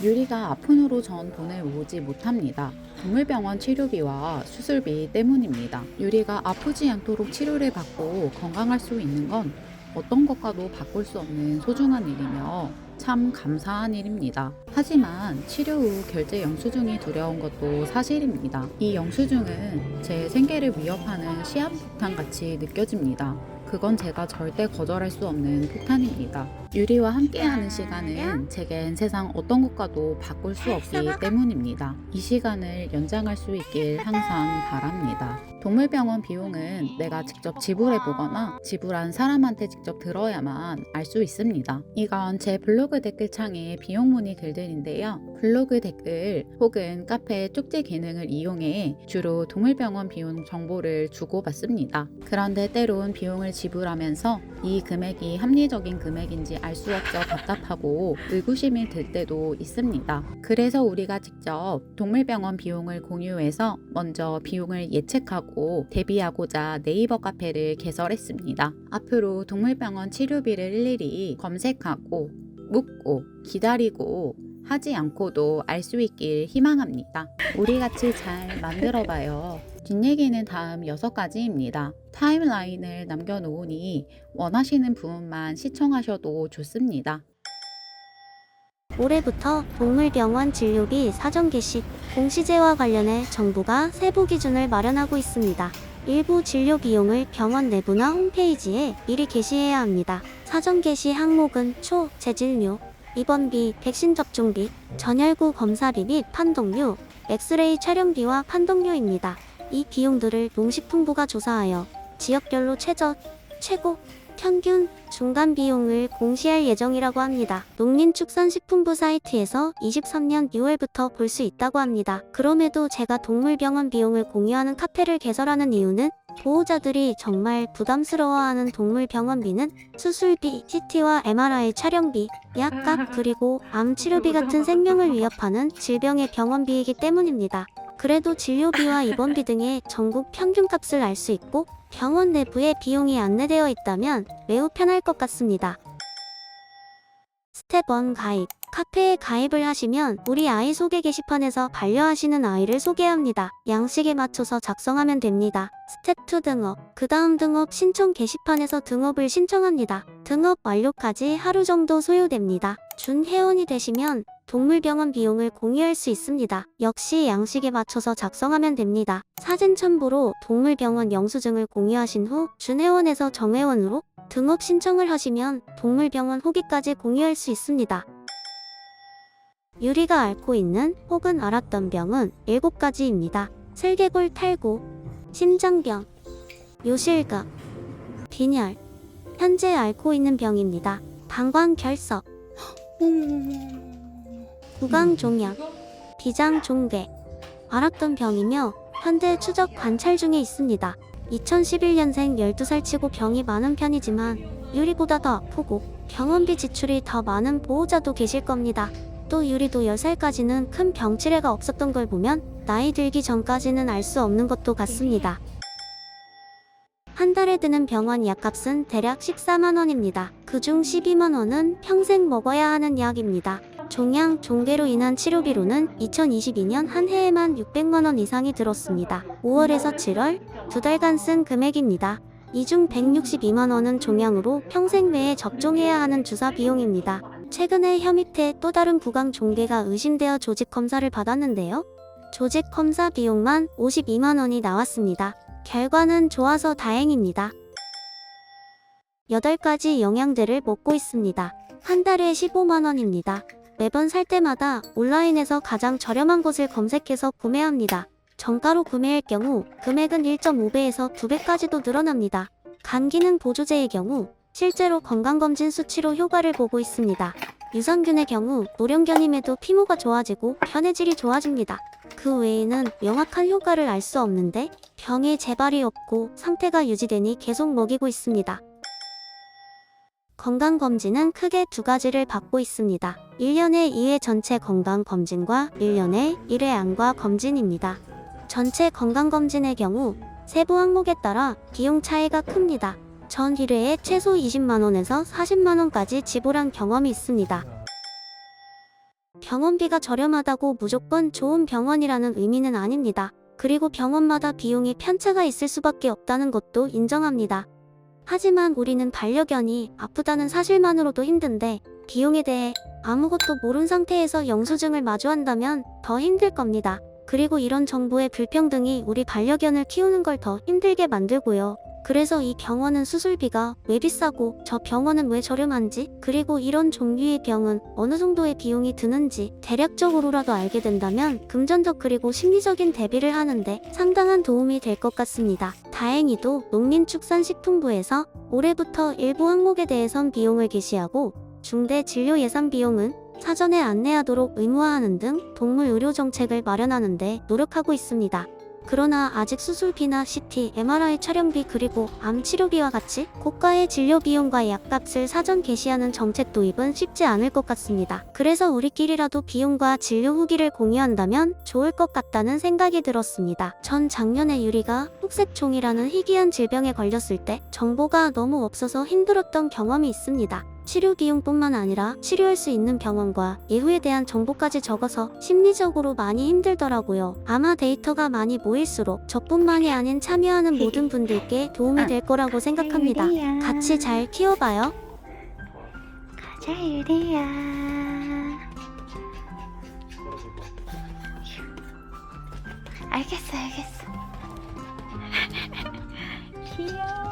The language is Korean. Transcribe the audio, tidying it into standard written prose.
유리가 아픈으로 전 돈을 모으지 못합니다. 동물병원 치료비와 수술비 때문입니다. 유리가 아프지 않도록 치료를 받고 건강할 수 있는 건 어떤 것과도 바꿀 수 없는 소중한 일이며 참 감사한 일입니다. 하지만 치료 후 결제 영수증이 두려운 것도 사실입니다. 이 영수증은 제 생계를 위협하는 시한폭탄 같이 느껴집니다. 그건 제가 절대 거절할 수 없는 폭탄입니다. 유리와 함께하는 시간은 제겐 세상 어떤 것과도 바꿀 수 없기 때문입니다. 이 시간을 연장할 수 있길 항상 바랍니다. 동물병원 비용은 내가 직접 지불해보거나 지불한 사람한테 직접 들어야만 알 수 있습니다. 이건 제 블로그 댓글창에 비용 문의 글들인데요. 블로그 댓글 혹은 카페 쪽지 기능을 이용해 주로 동물병원 비용 정보를 주고받습니다. 그런데 때론 비용을 지불하면서 이 금액이 합리적인 금액인지 알 수 없어 답답하고 의구심이 들 때도 있습니다. 그래서 우리가 직접 동물병원 비용을 공유해서 먼저 비용을 예측하고 대비하고자 네이버 카페를 개설했습니다. 앞으로 동물병원 치료비를 일일이 검색하고 묻고 기다리고 하지 않고도 알 수 있길 희망합니다. 우리 같이 잘 만들어봐요. 뒷얘기는 다음 6가지입니다. 타임라인을 남겨놓으니 원하시는 부분만 시청하셔도 좋습니다. 올해부터 동물병원 진료비 사전 개시, 공시제와 관련해 정부가 세부 기준을 마련하고 있습니다. 일부 진료 비용을 병원 내부나 홈페이지에 미리 게시해야 합니다. 사전 게시 항목은 초, 재진료, 입원비, 백신 접종비, 전열구 검사비 및 판독료, 엑스레이 촬영비와 판독료입니다. 이 비용들을 농식품부가 조사하여 지역별로 최저, 최고, 평균, 중간 비용을 공시할 예정이라고 합니다. 농림축산식품부 사이트에서 23년 6월부터 볼 수 있다고 합니다. 그럼에도 제가 동물병원 비용을 공유하는 카페를 개설하는 이유는 보호자들이 정말 부담스러워하는 동물병원비는 수술비, CT와 MRI 촬영비, 약값 그리고 암 치료비 같은 생명을 위협하는 질병의 병원비이기 때문입니다. 그래도 진료비와 입원비 등의 전국 평균값을 알 수 있고 병원 내부에 비용이 안내되어 있다면 매우 편할 것 같습니다. 스텝 1 가입. 카페에 가입을 하시면 우리 아이 소개 게시판에서 반려하시는 아이를 소개합니다. 양식에 맞춰서 작성하면 됩니다. 스텝 2 등업. 그 다음 등업 신청 게시판에서 등업을 신청합니다. 등업 완료까지 하루 정도 소요됩니다. 준 회원이 되시면 동물병원 비용을 공유할 수 있습니다. 역시 양식에 맞춰서 작성하면 됩니다. 사진 첨부로 동물병원 영수증을 공유하신 후 준회원에서 정회원으로 등업 신청을 하시면 동물병원 후기까지 공유할 수 있습니다. 유리가 앓고 있는 혹은 앓았던 병은 7가지입니다. 슬개골 탈구, 심장병, 요실금, 빈혈. 현재 앓고 있는 병입니다. 방광결석, 구강종양, 비장종괴. 앓았던 병이며 현재 추적 관찰 중에 있습니다. 2011년생 12살 치고 병이 많은 편이지만 유리보다 더 아프고 병원비 지출이 더 많은 보호자도 계실 겁니다. 또 유리도 10살까지는 큰 병치레가 없었던 걸 보면 나이 들기 전까지는 알 수 없는 것도 같습니다. 한 달에 드는 병원 약값은 대략 14만원입니다. 그중 12만원은 평생 먹어야 하는 약입니다. 종양, 종괴로 인한 치료비로는 2022년 한 해에만 600만원 이상이 들었습니다. 5월에서 7월, 2달간 쓴 금액입니다. 이 중 162만원은 종양으로 평생 내에 접종해야 하는 주사 비용입니다. 최근에 혀 밑에 또 다른 구강 종괴가 의심되어 조직 검사를 받았는데요. 조직 검사 비용만 52만원이 나왔습니다. 결과는 좋아서 다행입니다. 8가지 영양제를 먹고 있습니다. 한 달에 15만원입니다. 매번 살 때마다 온라인에서 가장 저렴한 곳을 검색해서 구매합니다. 정가로 구매할 경우 금액은 1.5배에서 2배까지도 늘어납니다. 간 기능 보조제의 경우 실제로 건강검진 수치로 효과를 보고 있습니다. 유산균의 경우 노령견임에도 피부가 좋아지고 편해질이 좋아집니다. 그 외에는 명확한 효과를 알 수 없는데 병의 재발이 없고 상태가 유지되니 계속 먹이고 있습니다. 건강검진은 크게 2가지를 받고 있습니다. 1년에 2회 전체 건강검진과 1년에 1회 안과 검진입니다. 전체 건강검진의 경우 세부 항목에 따라 비용 차이가 큽니다. 전 1회에 최소 20만원에서 40만원까지 지불한 경험이 있습니다. 병원비가 저렴하다고 무조건 좋은 병원이라는 의미는 아닙니다. 그리고 병원마다 비용이 편차가 있을 수밖에 없다는 것도 인정합니다. 하지만 우리는 반려견이 아프다는 사실만으로도 힘든데 비용에 대해 아무것도 모른 상태에서 영수증을 마주한다면 더 힘들 겁니다. 그리고 이런 정보의 불평등이 우리 반려견을 키우는 걸 더 힘들게 만들고요. 그래서 이 병원은 수술비가 왜 비싸고 저 병원은 왜 저렴한지, 그리고 이런 종류의 병은 어느 정도의 비용이 드는지 대략적으로라도 알게 된다면 금전적 그리고 심리적인 대비를 하는데 상당한 도움이 될 것 같습니다. 다행히도 농림축산식품부에서 올해부터 일부 항목에 대해선 비용을 게시하고 중대 진료 예산 비용은 사전에 안내하도록 의무화하는 등 동물 의료 정책을 마련하는 데 노력하고 있습니다. 그러나 아직 수술비나 CT, MRI 촬영비 그리고 암 치료비와 같이 고가의 진료 비용과 약값을 사전 게시하는 정책 도입은 쉽지 않을 것 같습니다. 그래서 우리끼리라도 비용과 진료 후기를 공유한다면 좋을 것 같다는 생각이 들었습니다. 전 작년에 유리가 흑색종이라는 희귀한 질병에 걸렸을 때 정보가 너무 없어서 힘들었던 경험이 있습니다. 치료 비용뿐만 아니라 치료할 수 있는 병원과 예후에 대한 정보까지 적어서 심리적으로 많이 힘들더라고요. 아마 데이터가 많이 모일수록 저뿐만이 아닌 참여하는 모든 분들께 도움이 될 거라고 생각합니다. 같이 잘 키워봐요. 가자 유리야. 알겠어. 귀여워.